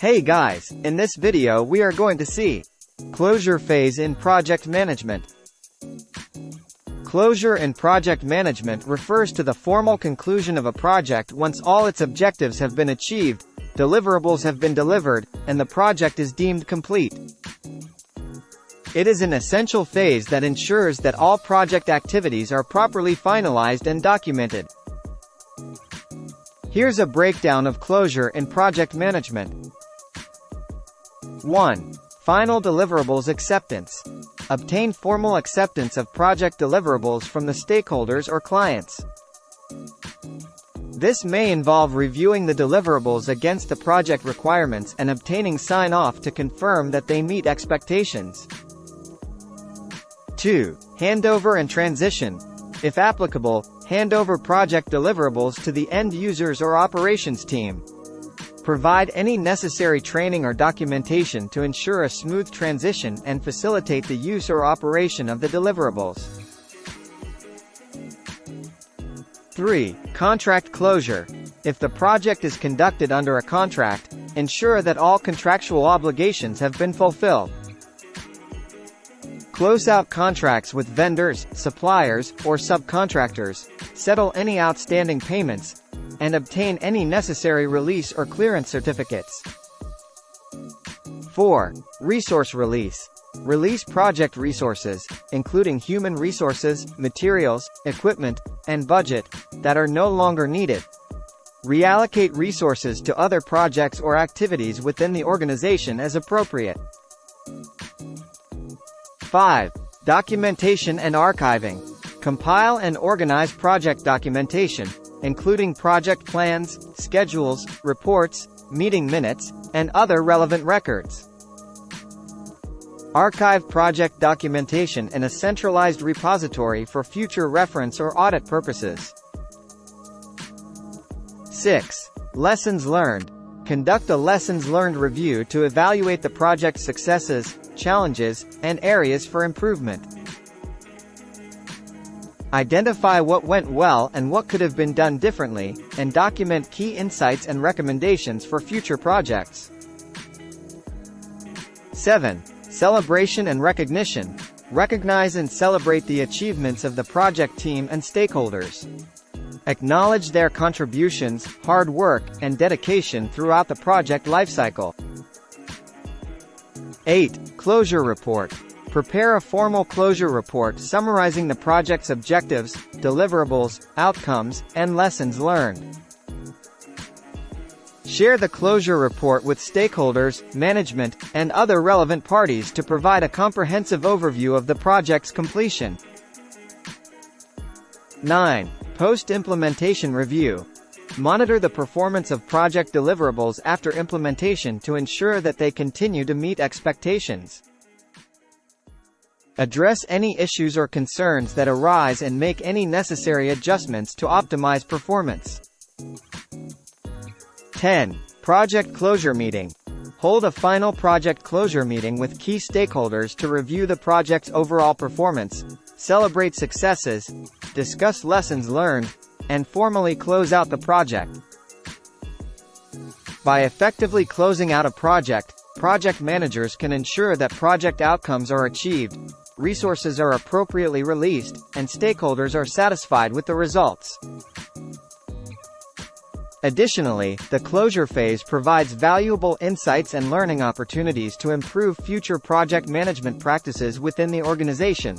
Hey guys, in this video we are going to see closure phase in project management. Closure in project management refers to the formal conclusion of a project once all its objectives have been achieved, deliverables have been delivered, and the project is deemed complete. It is an essential phase that ensures that all project activities are properly finalized and documented. Here's a breakdown of closure in project management. 1. Final deliverables acceptance. Obtain formal acceptance of project deliverables from the stakeholders or clients. This may involve reviewing the deliverables against the project requirements and obtaining sign-off to confirm that they meet expectations. 2. Handover and transition. If applicable, hand over project deliverables to the end users or operations team. Provide any necessary training or documentation to ensure a smooth transition and facilitate the use or operation of the deliverables. 3. Contract closure. If the project is conducted under a contract, ensure that all contractual obligations have been fulfilled. Close out contracts with vendors, suppliers, or subcontractors, settle any outstanding payments, and obtain any necessary release or clearance certificates. 4. Resource release. Release project resources, including human resources, materials, equipment, and budget, that are no longer needed. Reallocate resources to other projects or activities within the organization as appropriate. 5. Documentation and archiving. Compile and organize project documentation, including project plans, schedules, reports, meeting minutes, and other relevant records. Archive project documentation in a centralized repository for future reference or audit purposes. 6. Lessons learned. Conduct a lessons learned review to evaluate the project's successes, challenges, and areas for improvement. Identify what went well and what could have been done differently, and document key insights and recommendations for future projects. 7. Celebration and recognition. Recognize and celebrate the achievements of the project team and stakeholders. Acknowledge their contributions, hard work, and dedication throughout the project lifecycle. 8. Closure report. Prepare a formal closure report summarizing the project's objectives, deliverables, outcomes, and lessons learned. Share the closure report with stakeholders, management, and other relevant parties to provide a comprehensive overview of the project's completion. 9. Post-implementation review. Monitor the performance of project deliverables after implementation to ensure that they continue to meet expectations. Address any issues or concerns that arise and make any necessary adjustments to optimize performance. 10. Project closure meeting. Hold a final project closure meeting with key stakeholders to review the project's overall performance, celebrate successes, discuss lessons learned, and formally close out the project. By effectively closing out a project, project managers can ensure that project outcomes are achieved, resources are appropriately released, and stakeholders are satisfied with the results. Additionally, the closure phase provides valuable insights and learning opportunities to improve future project management practices within the organization.